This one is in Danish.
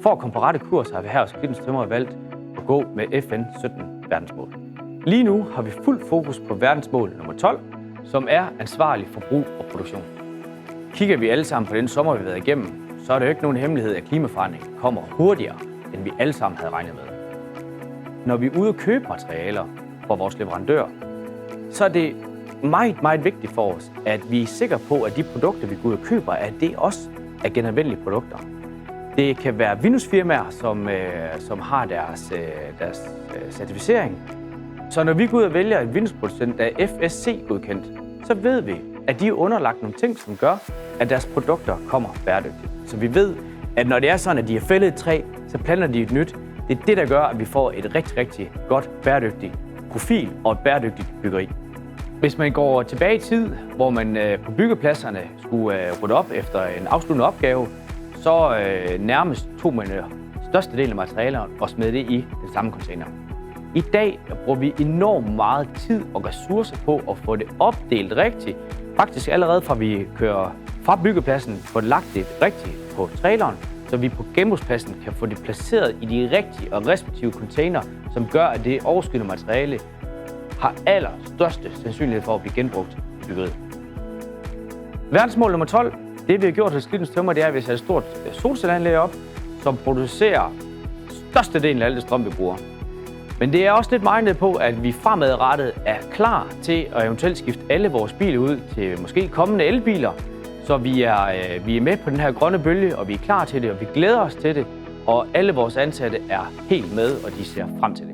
For at komme på rette kurs har vi her hos Klitmøller Tømrer valgt at gå med FN 17 verdensmål. Lige nu har vi fuld fokus på verdensmål nummer 12, som er ansvarlig forbrug og produktion. Kigger vi alle sammen på den sommer, vi har været igennem, så er det jo ikke nogen hemmelighed, at klimaforandringen kommer hurtigere, end vi alle sammen havde regnet med. Når vi er ude og købe materialer fra vores leverandør, så er det meget vigtigt for os, at vi er sikre på, at de produkter, vi går ud og køber, at det også er genanvendelige produkter. Det kan være vinusfirmaer, som har deres certificering. Så når vi går ud og vælger et vinusproducent, der er FSC-godkendt, så ved vi, at de er underlagt nogle ting, som gør, at deres produkter kommer bæredygtigt. Så vi ved, at når det er sådan, at de har fældet et træ, så planter de et nyt. Det er det, der gør, at vi får et rigtig godt bæredygtigt profil og et bæredygtigt byggeri. Hvis man går tilbage i tid, hvor man på byggepladserne skulle rydde op efter en afsluttende opgave, så nærmest tog man størstedelen af materialerne og smed det i den samme container. I dag bruger vi enormt meget tid og ressourcer på at få det opdelt rigtigt. Faktisk allerede fra vi kører fra byggepladsen, får det lagt det rigtigt på traileren, så vi på genbrugspladsen kan få det placeret i de rigtige og respektive container, som gør, at det overskydende materiale har allerstørste sandsynlighed for at blive genbrugt i byggeriet. Verdensmål nummer 12, det vi har gjort hos Klitmøller Tømrer, det er, at vi har sat et stort solcelleanlæg op, som producerer størstedelen af al det strøm, vi bruger. Men det er også lidt meget på, at vi fremadrettet er klar til at eventuelt skifte alle vores biler ud til måske kommende elbiler. Så vi er med på den her grønne bølge, og vi er klar til det, og vi glæder os til det. Og alle vores ansatte er helt med, og de ser frem til det.